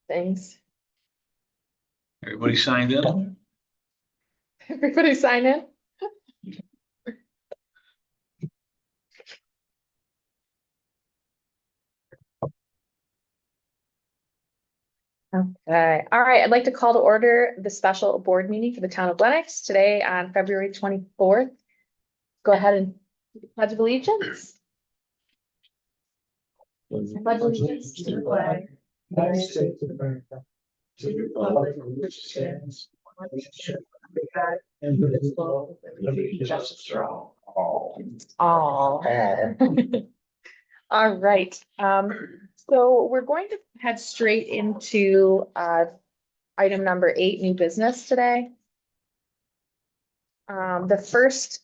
Things. Everybody signed in? Everybody sign in? Okay, all right, I'd like to call to order the special board meeting for the town of Lenox today on February 24th. Go ahead and pledge of allegiance. Pledge allegiance to the flag. United States of America, to the republic for which it stands, one nation, under God, indivisible, with liberty and justice for all. All. All right, so we're going to head straight into item number 8, new business today. The first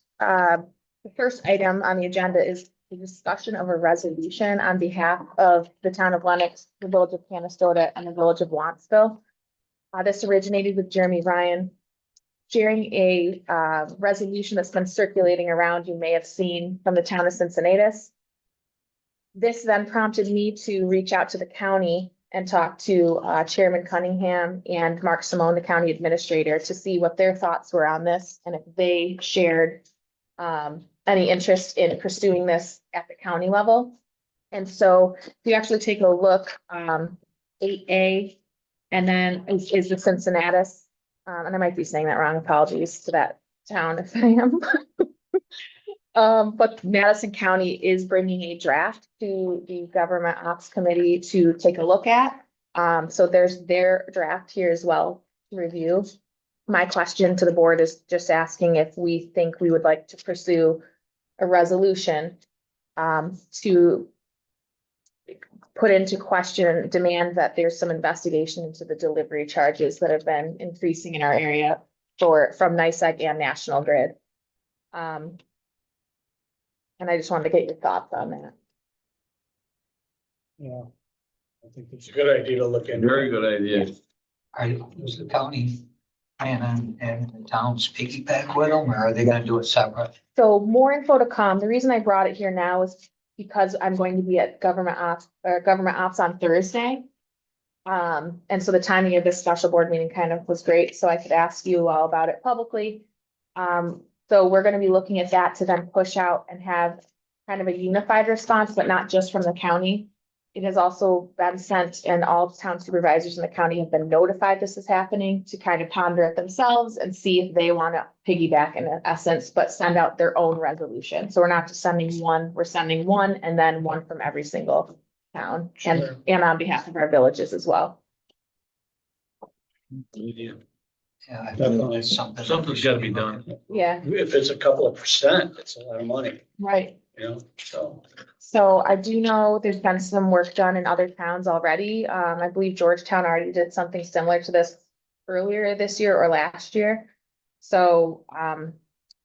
item on the agenda is the discussion of a resolution on behalf of the town of Lenox, the village of Canastota, and the village of Watsville. This originated with Jeremy Ryan sharing a resolution that's been circulating around, you may have seen, from the town of Cincinnati. This then prompted me to reach out to the county and talk to Chairman Cunningham and Mark Simone, the county administrator, to see what their thoughts were on this and if they shared any interest in pursuing this at the county level. And so if you actually take a look, 8A, and then is the Cincinnati, and I might be saying that wrong, apologies to that town if I am. But Madison County is bringing a draft to the Government Ops Committee to take a look at. So there's their draft here as well to review. My question to the board is just asking if we think we would like to pursue a resolution to put into question, demand that there's some investigation into the delivery charges that have been increasing in our area from NYSEG and National Grid. And I just wanted to get your thoughts on that. Yeah. I think it's a good idea to look into. Very good idea. Does the county plan on having the towns piggyback with them, or are they gonna do it separate? So more info to come. The reason I brought it here now is because I'm going to be at government ops on Thursday. And so the timing of this special board meeting kind of was great, so I could ask you all about it publicly. So we're gonna be looking at that to then push out and have kind of a unified response, but not just from the county. It has also been sent, and all town supervisors in the county have been notified this is happening, to kind of ponder it themselves and see if they want to piggyback in essence, but send out their own resolution. So we're not just sending one, we're sending one and then one from every single town and on behalf of our villages as well. Yeah. Yeah, I think Definitely. that's something. Something's gotta be done. Yeah, If it's a couple of percent, it's a lot of money, right. you know, so. So I do know there's been some work done in other towns already. I believe Georgetown already did something similar to this earlier this year or last year. So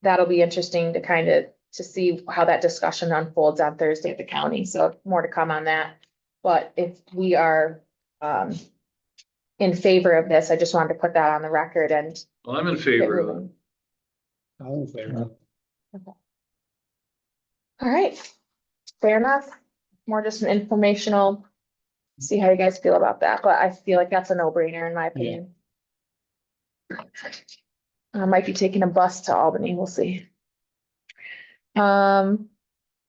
that'll be interesting to kind of to see how that discussion unfolds on Thursday at the county. So more to come on that. But if we are in favor of this, I just wanted to put that on the record and Well, I'm in get favor of it. moving. I'm in favor. All right, fair enough. More just an informational, see how you guys feel about that, but I feel like that's a no-brainer in my opinion. I might be taking a bus to Albany, we'll see. All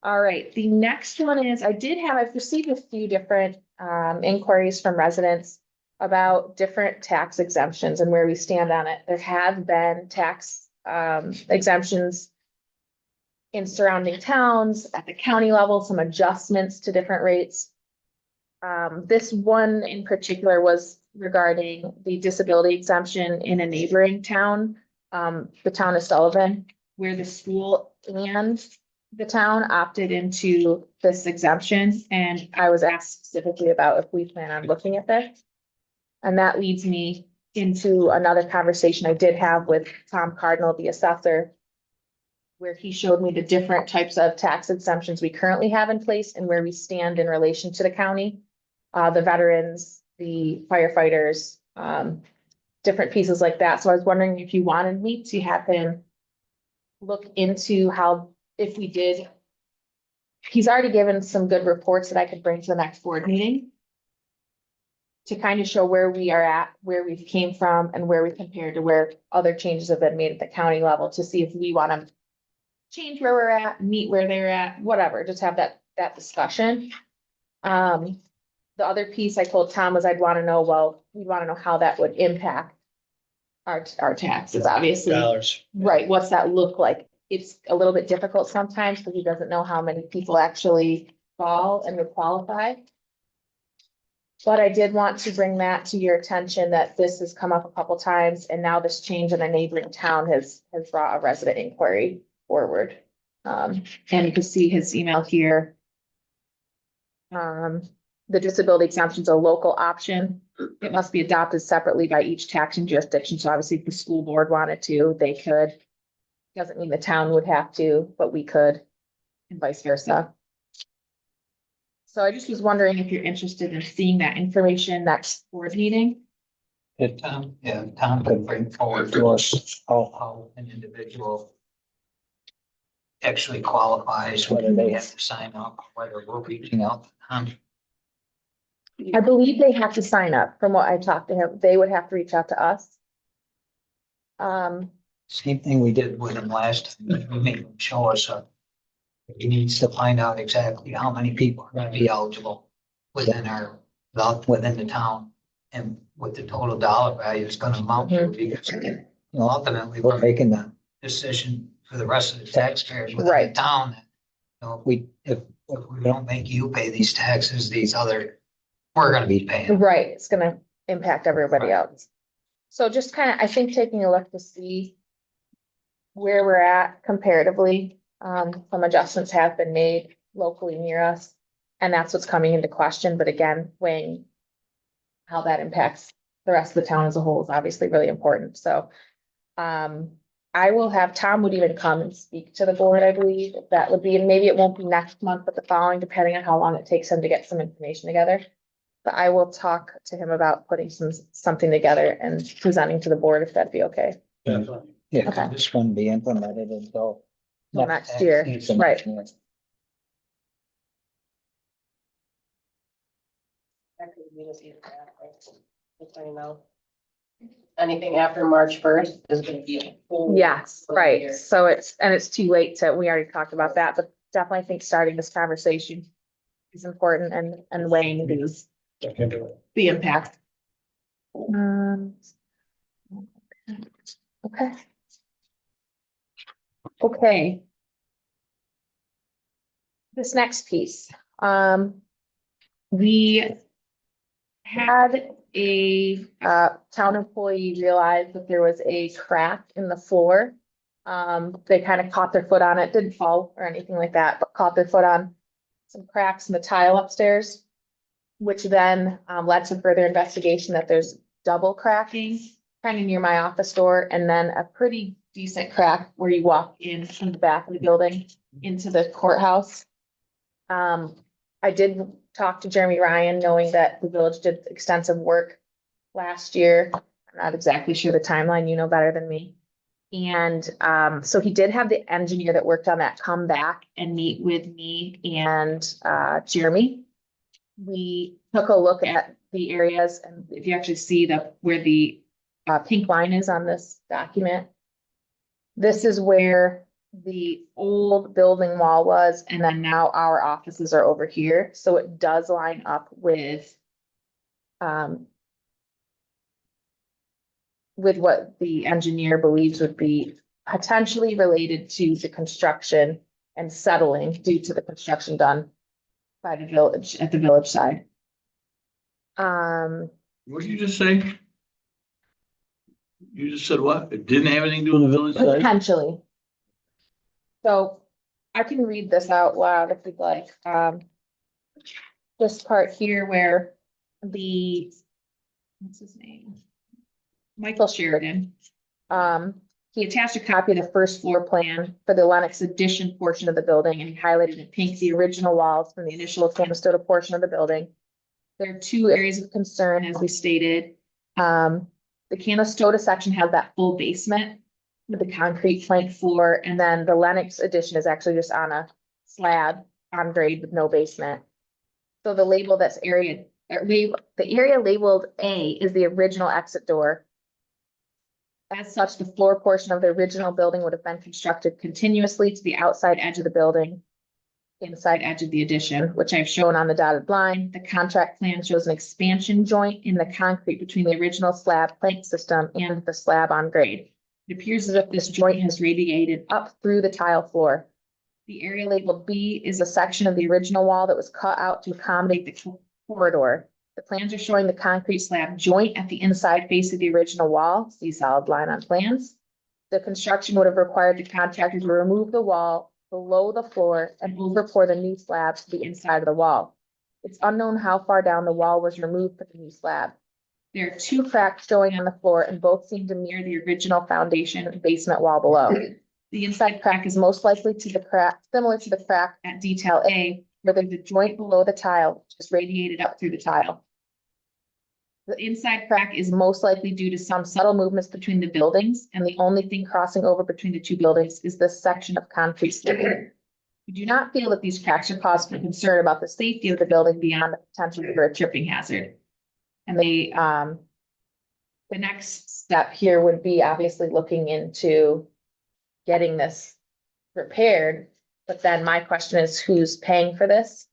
right, the next one is, I've received a few different inquiries from residents about different tax exemptions and where we stand on it. There have been tax exemptions in surrounding towns, at the county level, some adjustments to different rates. This one in particular was regarding the disability exemption in a neighboring town, the town of Sullivan, where the school and the town opted into this exemption. And I was asked specifically about if we plan on looking at this. And that leads me into another conversation I did have with Tom Cardinal, the assessor, where he showed me the different types of tax exemptions we currently have in place and where we stand in relation to the county. The veterans, the firefighters, different pieces like that. So I was wondering if you wanted me to have him look into how, if we did. He's already given some good reports that I could bring to the next board meeting. to kind of show where we are at, where we've came from and where we compared to where other changes have been made at the county level to see if we want to change where we're at, meet where they're at, whatever, just have that discussion. The other piece I told Tom was I'd want to know, well, we'd want to know how that would impact our taxes, obviously. Dollars. Right, what's that look like? It's a little bit difficult sometimes because he doesn't know how many people actually fall and would qualify. But I did want to bring that to your attention that this has come up a couple times and now this change in a neighboring town has brought a resident inquiry forward. And you can see his email here. The disability exemption is a local option. It must be adopted separately by each taxing jurisdiction. So obviously if the school board wanted to, they could. Doesn't mean the town would have to, but we could, and vice versa. So I just was wondering if you're interested in seeing that information next board meeting. Tom could bring forward to us how an individual actually qualifies, whether they have to sign up, whether we're reaching out to them. I believe they have to sign up. From what I talked to him, they would have to reach out to us. Same thing we did with him last time. We made him show us, he needs to find out exactly how many people are gonna be eligible within within the town. And what the total dollar value is gonna amount to, because, ultimately, we're making the decision for the rest of the taxpayers within the Right. town. If we don't make you pay these taxes, we're gonna be paying. Right, it's gonna impact everybody Right. else. So just kind of, I think, taking a look to see where we're at comparatively. Some adjustments have been made locally near us, and that's what's coming into question. But again, weighing how that impacts the rest of the town as a whole is obviously really important. So I will have Tom would even come and speak to the board, I believe, if that would be, and maybe it won't be next month, but the following, depending on how long it takes him to get some information together. But I will talk to him about putting something together and presenting to the board if that'd be okay. Definitely. Yeah, Okay. this wouldn't be implemented until. Till next year, right. Anything after March 1st is gonna be a whole. Yes, full right. year. So it's too late we already talked about that, but definitely think starting this conversation is important and weighing the impact. Okay. Okay. This next piece, we had a town employee realize that there was a crack in the floor. They kind of caught their foot on it, didn't fall or anything like that, but caught their foot on some cracks in the tile upstairs, which then led to further investigation that there's double cracking kind of near my office door, and then a pretty decent crack where you walk in from the back of the building into the courthouse. I did talk to Jeremy Ryan, knowing that the village did extensive work last year. I'm not exactly sure the timeline, you know better than me. And so he did have the engineer that worked on that come back and meet with me and Jeremy. We took a look at the areas, and if you actually see where the pink line is on this document, this is where the old building wall was, and then now our offices are over here. So it does line up with what the engineer believes would be potentially related to the construction and settling due to the construction done by the village at the village side. What did you just say? You just said what? It didn't have anything to do with the village side? Potentially. So I can read this out loud if you'd like. This part here where what's his name? Michael Sheridan. He attached a copy of the first floor plan for the Lenox addition portion of the building, and he highlighted in pink the original walls from the initial Canastota portion of the building. There are two areas of concern, as we stated. The Canastota section has that full basement with the concrete plank floor, and then the Lenox addition is actually just on a slab on grade with no basement. So the label that's area the area labeled A is the original exit door. As such, the floor portion of the original building would have been constructed continuously to the outside edge of the building, inside edge of the addition, which I've shown on the dotted line. The contract plan shows an expansion joint in the concrete between the original slab plank system and the slab on grade. It appears as if this joint has radiated up through the tile floor. The area labeled B is a section of the original wall that was cut out to accommodate the corridor. The plans are showing the concrete slab joint at the inside face of the original wall. See solid line on plans. The construction would have required the contractor to remove the wall below the floor and overpour the new slab to the inside of the wall. It's unknown how far down the wall was removed for the new slab. There are two cracks showing on the floor and both seem to mirror the original foundation and basement wall below. The inside crack is most likely to the crack, similar to the crack at detail A, where there's a joint below the tile, just radiated up through the tile. The inside crack is most likely due to some subtle movements between the buildings, and the only thing crossing over between the two buildings is this section of concrete slab. We do not feel that these cracks are cause for concern about the safety of the building beyond the potential for a tripping hazard. And the next step here would be obviously looking into getting this repaired. But then my question is, who's paying for this?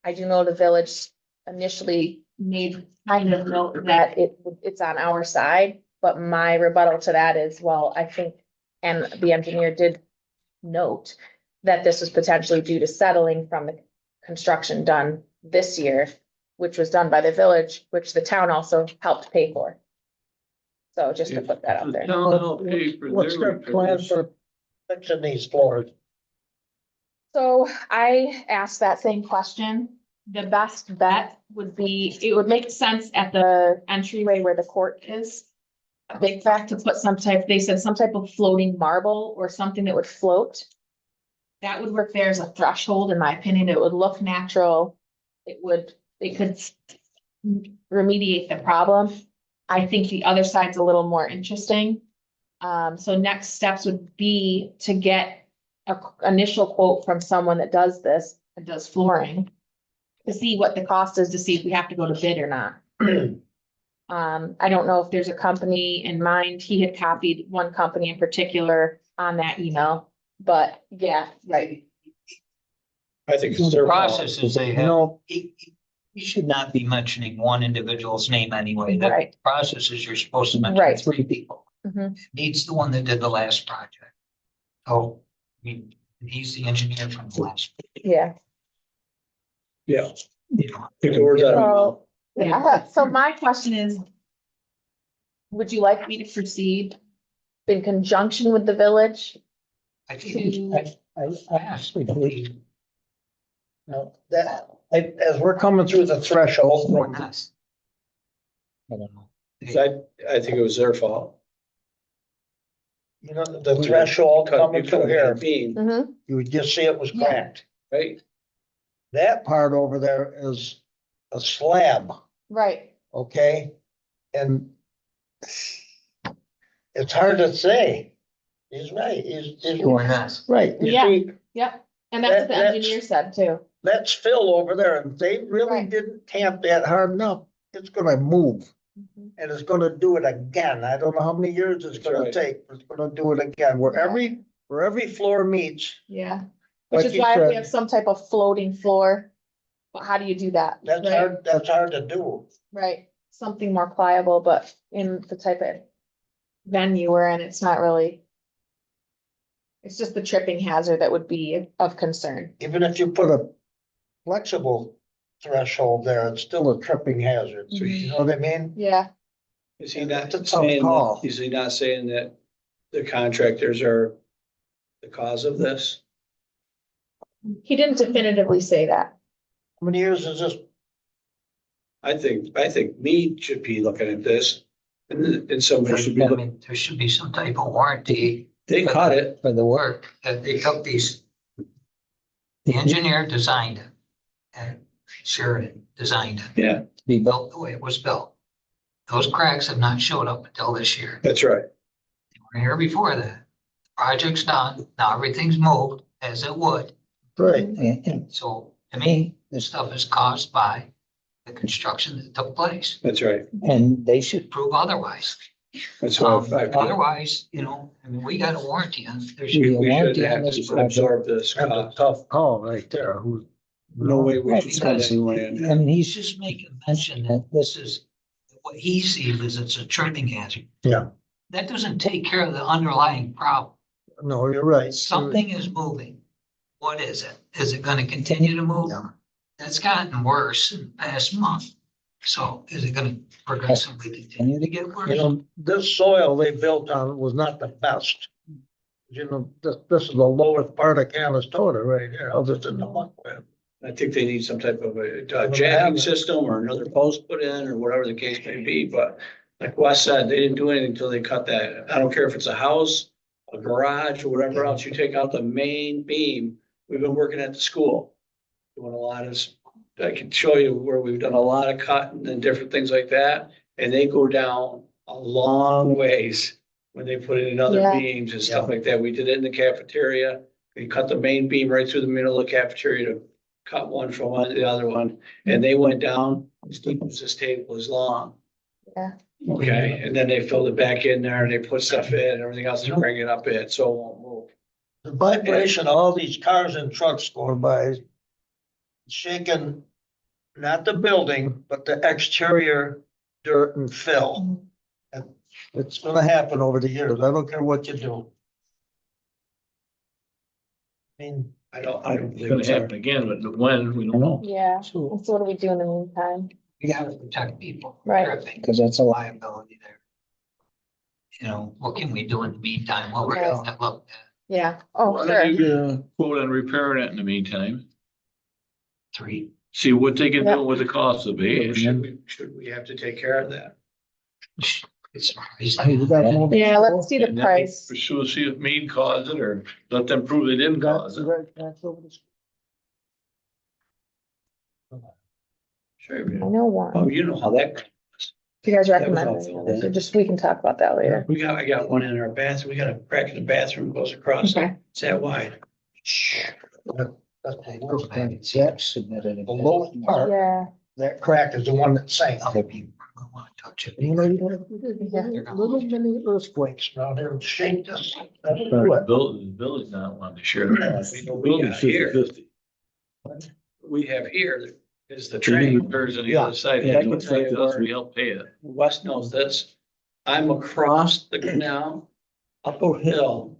I do know the village initially made kind of note that it's on our side, but my rebuttal to that is, well, I think, and the engineer did note that this was potentially due to settling from the construction done this year, which was done by the village, which the town also helped pay for. So just to put that out The there. town helped pay for What's their their plan repairs. for fixing these floors? So I asked that same question. The best bet would be, it would make sense at the entryway where the court is. A big crack to put some type, they said some type of floating marble or something that would float. That would work there as a threshold, in my opinion. It would look natural. They could remediate the problem. I think the other side's a little more interesting. So next steps would be to get a initial quote from someone that does this and does flooring, to see what the cost is, to see if we have to go to bid or not. I don't know if there's a company in mind. He had copied one company in particular on that email, but yeah, right. I think it's The their process is they You have, know, you should not be mentioning one individual's name anyway. The Right. process is you're supposed to Right. mention three people. Mhm. Needs the one that did the last project. Oh, I mean, he's the engineer from the last, Yeah. yeah. you know. Take the words out of my mouth. So, yeah, so my question is, would you like me to proceed in conjunction with the village? I think, I actually believe. Now, as we're coming through the threshold, Or not. I don't know. I think it was their fault. You know, the threshold coming through here, Mhm. you would just see it was Yeah. cracked. Right. That part over there is a slab, Right, okay? And it's hard to say. He's right, he's Or not. right. You Yeah. see, yep, and that's what the That's- engineer said too. that's fill over there, and they really Right. didn't tamp that hard enough. It's gonna move. Mhm. And it's gonna do it again. I don't know how many years it's gonna take, but it's gonna do it again. Where every floor meets, Yeah, which like is you why if we said, have some type of floating floor, but how do you do that? that's Right? hard to do. Right, something more pliable, but in the type of venue we're in, it's not really. It's just the tripping hazard that would be of concern. Even if you put a flexible threshold there, it's still a tripping hazard. So you know what I mean? Yeah, Is he not It's a tough saying, call. is he not saying that the contractors are the cause of this? he didn't definitively say that. How many years is this? I think Mead should be looking at this and somebody should be I looking, mean, there should be some type of warranty. they cut it. For the work that they took these. The engineer designed it. And Sheridan designed it Yeah, to be built the way it was built. Those cracks have not showed up until this year. that's right. They were here before that. Project's done. Now everything's moved as it would. Right. And so to me, this stuff is caused by the construction that took place, That's right. and they should prove otherwise. That's what I feel. Otherwise, you know, I mean, we got a warranty on, there should We be a we warranty shouldn't on have this to project. absorb this That's a cost. tough call right there. Who? No way we Right, should spend because, any money on I that. mean, he's just making mention that this is, what he sees is it's a trimming hazard. Yeah. That doesn't take care of the underlying problem. No, you're right. Something is moving. What is it? Is it gonna continue to move? Yeah. It's gotten worse in the past month. So is it gonna progressively continue to get You worse? know, this soil they built on was not the best. You know, this is the lowest part of Canastota right here, other than the muckland. I think they need some type of a jamming system or another post put in or whatever the case may be, but like Wes said, they didn't do anything until they cut that. I don't care if it's a house, a garage or whatever else, you take out the main beam. We've been working at the school. Doing a lot of, I can show you where we've done a lot of cutting and different things like that. And they go down a long ways when they put in other Yeah. beams and stuff like that. We did it in the cafeteria. We cut the main beam right through the middle of the cafeteria to cut one from one to the other one. And they went down as deep as this table is long. Yeah. Okay, and then they filled it back in there and they put stuff in and everything else to bring it up in, so it won't move. The vibration of all these cars and trucks going by is shaking, not the building, but the exterior dirt and fill. And it's gonna happen over the years. I don't care what you do. I mean, I don't It's believe gonna it's happen again, but when, we don't know. Yeah, so so what do we do in the meantime? We gotta protect people. Right. Because that's a liability there. You know, what can we do in the meantime while we're Right. getting that looked at? Yeah, oh, Why sure. don't you, quote on repairing it in the meantime, 3. see what they can Yeah. do with the cost of it. and then- Should we have to take care of that? It's Yeah, let's see the and then price. Pursue, see if Mead caused it, or let them prove they didn't cause it. Sure. I know one. Oh, you know how that. Do you guys That was recommend all any filled others, in. or just, we can talk about that later? I got one in our bathroom. We got a crack in the bathroom, goes across. Okay. It's that wide. that's I the go worst back thing. and see if submitted it. The lowest part, Yeah, that crack is the one that sank. Other people are gonna wanna touch it. You know, you have little mini earthquakes now, they're shake us. The building's not wanting to share the cost. We know we Building's got here. 50-50. We have here is the Train train. repairs on the Yeah. other side, Yeah, it I can don't tell you affect us, where- we help pay it. Wes knows this. I'm across the canal, up a hill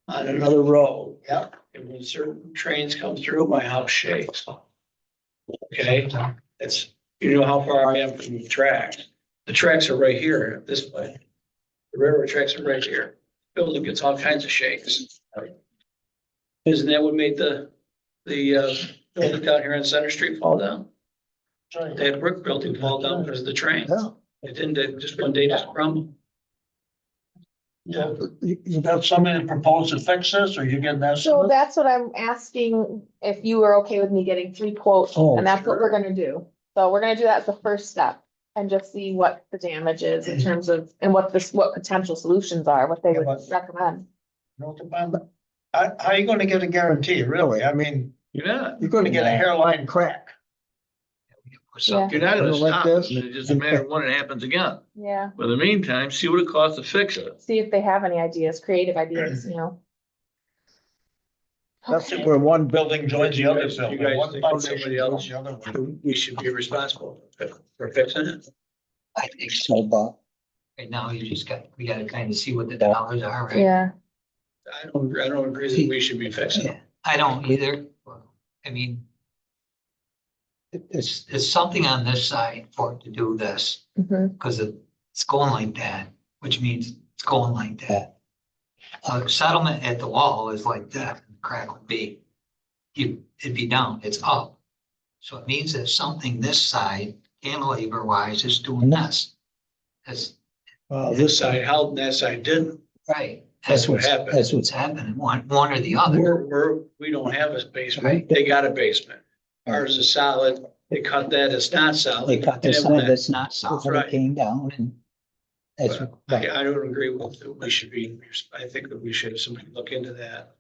on another road. Yeah. And when certain trains come through, my house shakes. Okay, it's, you know how far I am from the tracks. The tracks are right here, this way. The railroad tracks are right here. Building gets all kinds of shakes. Isn't that what made the building down here on Center Street fall down? That brick building fall down because of the train. Yeah. It didn't, it just one day just crumbled. Yeah, you got somebody to propose to fix this, or you getting that? so that's what I'm asking, if you were okay with me getting 3 quotes, Oh, and that's what sure. we're gonna do. So we're gonna do that as the first step, and just see what the damage is in terms of, and what what potential solutions are, what they Yeah, would but- recommend. How are you gonna get a guarantee, really? I mean, You're not, you're gonna get a hairline crack. So, you're not gonna Like stop this? it, it's just a matter of when it happens again. Yeah, But in the meantime, see what it costs to fix it. see if they have any ideas, creative ideas, you know? That's it, where one building joins the other You guys building, one think foundation somebody joins else- the other one. We should be responsible for fixing it. I think so, but right now we gotta kind of see what the dollars are, right? Yeah, I don't agree that we should be fixing it. Yeah, I don't either. I mean, it's something on this side for it to do this, mhm, because it's going like that, which means it's going like that. Settlement at the wall is like that, and the crack would be, it'd be down, it's up. So it means that something this side, cantilever wise, is doing this. That's Well, this side held and that side didn't. right. That's what happened. That's what's happening, one or the other. We don't have a basement. Right. They got a basement. Ours is solid. They cut that, it's not solid. They cut this And side that- that's not solid, right. it came down and that's, I don't agree with, that we should be, I think that we should have somebody look into that.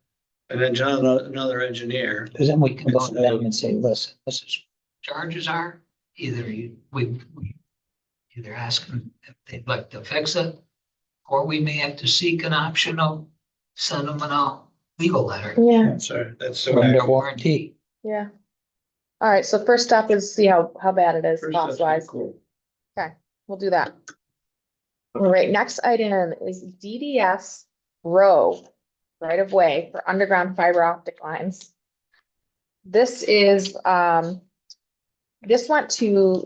And then John, another engineer. because then we can go to them and say, listen, this is what charges are. we either ask them if they'd like to fix it, or we may have to seek an option of send them a legal letter Yeah, That's the under way. warranty. yeah. All right, so first step is see how bad it is First, cost that's wise. cool. We'll do that. All right, next item is DDS row right of way for underground fiber optic lines. This is, this went to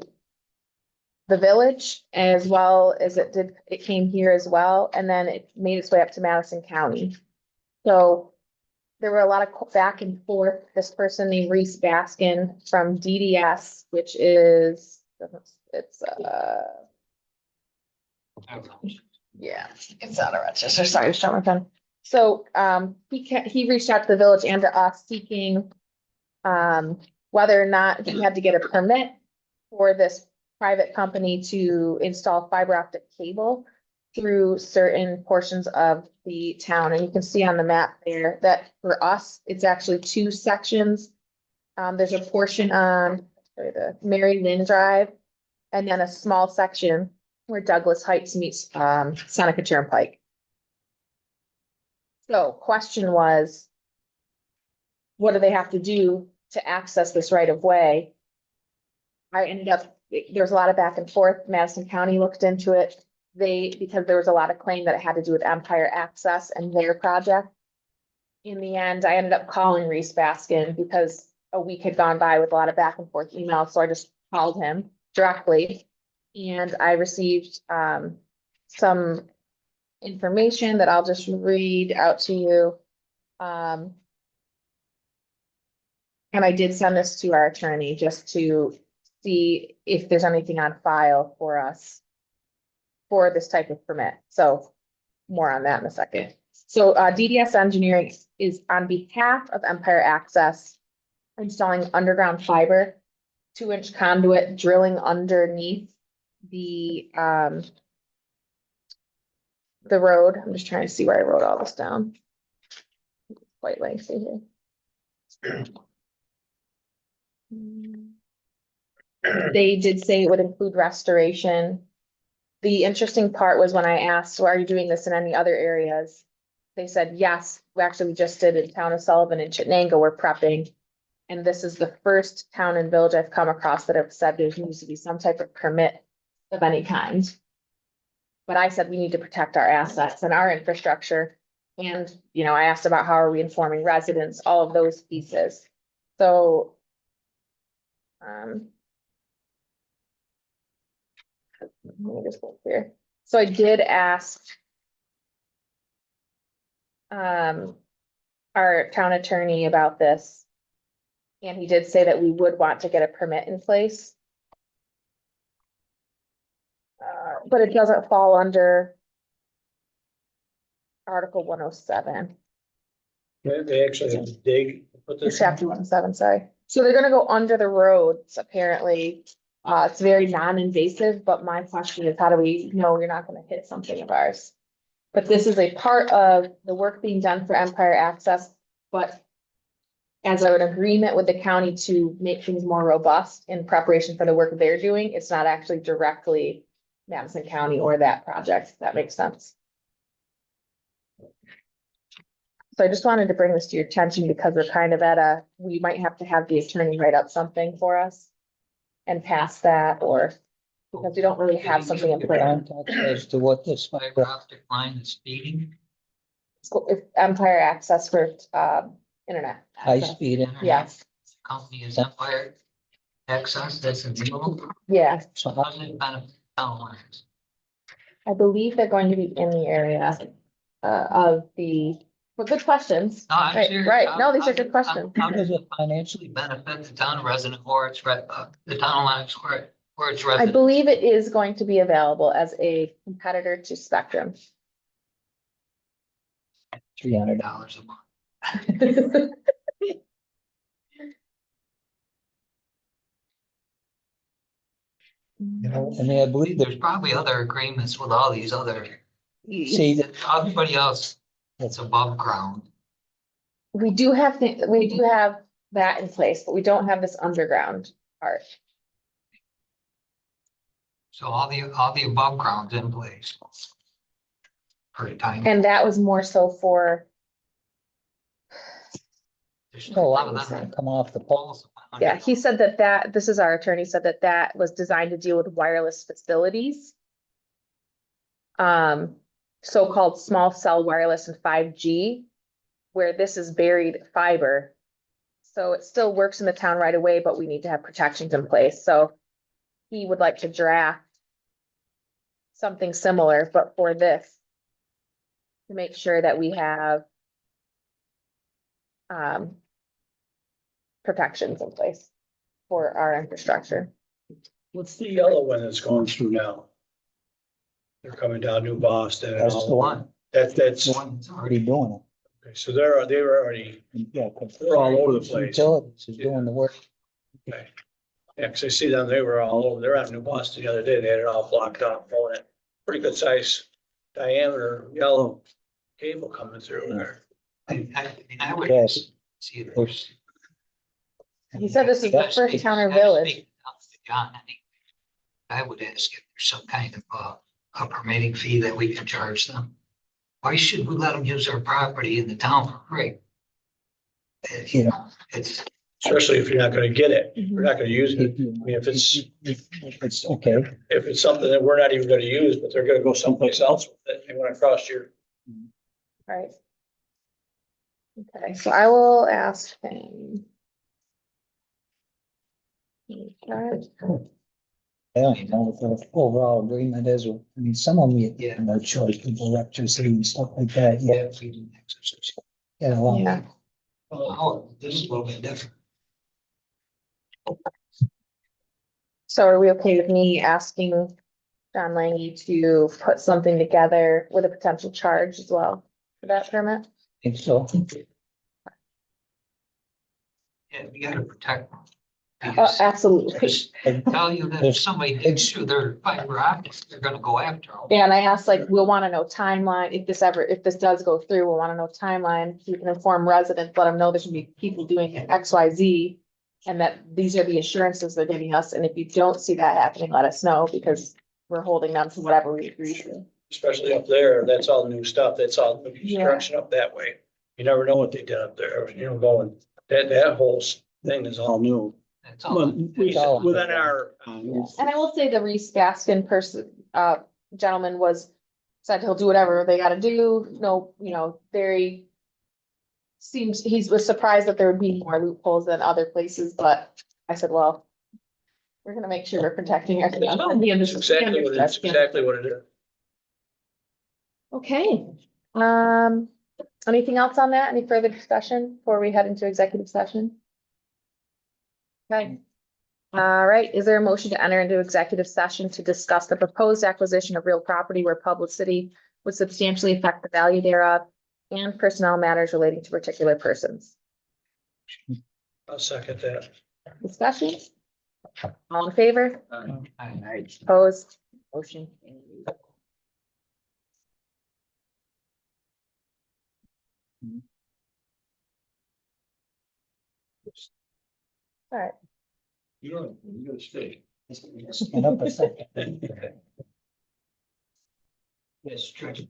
the village as well as it came here as well, and then it made its way up to Madison County. So there were a lot of back and forth. This person named Reese Baskin from DDS, which is, it's, yeah, it's out of Rochester. Sorry, just showing my pen. So, he reached out to the village and to us seeking, whether or not he had to get a permit for this private company to install fiber optic cable through certain portions of the town. And you can see on the map there that for us, it's actually two sections. There's a portion on the Mary Lynn Drive and then a small section where Douglas Heights meets, Seneca Turnpike. So question was, what do they have to do to access this right of way? I ended up, there's a lot of back and forth. Madison County looked into it. Because there was a lot of claim that it had to do with Empire Access and their project. In the end, I ended up calling Reese Baskin because a week had gone by with a lot of back and forth emails, so I just called him directly. And I received, some information that I'll just read out to you. And I did send this to our attorney just to see if there's anything on file for us for this type of permit. So more on that in a second. So DDS Engineering is on behalf of Empire Access installing underground fiber, 2-inch conduit drilling underneath the road. I'm just trying to see where I wrote all this down. Quite lengthy here. They did say it would include restoration. The interesting part was when I asked, so are you doing this in any other areas? They said, yes, we just did in town of Sullivan and Chittenango, we're prepping. And this is the first town and village I've come across that have said there needs to be some type of permit of any kind. But I said we need to protect our assets and our infrastructure. And, I asked about how are we informing residents, all of those pieces. So, let me just look here. So I did ask our town attorney about this. And he did say that we would want to get a permit in place. But it doesn't fall under Article 107. They actually have to dig, put It's this. chapter 107, sorry. So they're gonna go under the roads, apparently. It's very non-invasive, but my question is, how do we know you're not gonna hit something of ours? But this is a part of the work being done for Empire Access, but as an agreement with the county to make things more robust in preparation for the work they're doing, it's not actually directly Madison County or that project, if that makes sense. So I just wanted to bring this to your attention because we're kind of we might have to have the attorney write up something for us and pass that, or because we don't really have something in place. Context as to what this fiber optic line is feeding, So if Empire Access for, internet. high access. speed internet. Yes, Company is Empire Access, that's a deal. yeah, So how does it benefit town lines? I believe they're going to be in the area, of well, good questions. No, I'm Right, serious. right. No, these are good questions. How does it financially benefit the town resident or its, the town lines where it's I resident? believe it is going to be available as a competitor to Spectrum. $300 a month. I mean, I believe there's probably other agreements with all these other, see, that everybody else that's above ground. We do have that in place, but we don't have this underground part. So all the above ground's in place. For the time. And that was more so for, There's still a lot of them that come off the poles. yeah, he said this is our attorney, said that was designed to deal with wireless facilities. So-called small cell wireless and 5G, where this is buried fiber. So it still works in the town right away, but we need to have protections in place, so he would like to draft something similar, but for this, to make sure that we have protections in place for our infrastructure. What's the yellow one that's going through now? They're coming down New Boston. and That's all the one, That's, the one that's already doing okay, so they were already, it. Yeah. 'Cause they're all over the place. Utilities is doing the work. Okay. Yeah, cause I see them, they were all over, they're out in New Boston the other day, they had it all blocked off, on it. Pretty good size diameter, yellow cable coming through there. I mean, I would. Yes. See if there's. He said this is the first town or village. John, I would ask if there's some kind of a permitting fee that we can charge them. Why should we let them use our property in the town for free? You know, it's. Especially if you're not gonna get it, Mhm. we're not gonna use it. I mean, if It's okay. if it's something that we're not even gonna use, but they're gonna go someplace else with it, they wanna cross your. Right. Okay, so I will ask him. Okay. I don't know what the overall agreement is. I mean, some of them, you have no choice, people electricity and stuff like that. Yeah. Yeah, if we do exercise. Yeah, well, Yeah. Oh, this is a little bit different. So are we okay with me asking John Langy to put something together with a potential charge as well for that permit? I think so. Yeah, we gotta protect them. Oh, Because absolutely. just tell you that if somebody digs through their fiber optics, they're gonna go after them. Yeah, and I asked, like, we'll wanna know timeline, if this does go through, we'll wanna know timeline, so we can inform residents, let them know there's gonna be people doing X, Y, Z. And that these are the assurances they're giving us, and if you don't see that happening, let us know, because we're holding them to whatever we agree to. Especially up there, that's all new stuff, that's all new construction up that way. You never know what they did up there, going, that whole thing is all new. That's all. Within our. And I will say the Reese Baskin gentleman said he'll do whatever they gotta do, no, very. He was surprised that there would be more loopholes than other places, but I said, well. We're gonna make sure we're protecting our. It's exactly what it is. Okay, anything else on that? Any further discussion before we head into executive session? Okay. All right, is there a motion to enter into executive session to discuss the proposed acquisition of real property where publicity would substantially affect the value thereof and personnel matters relating to particular persons? I'll second that. Discussion? All in favor? I- Opposed? Motion. carried. All right. You gotta stay. Stand up a second. Yes, Judge.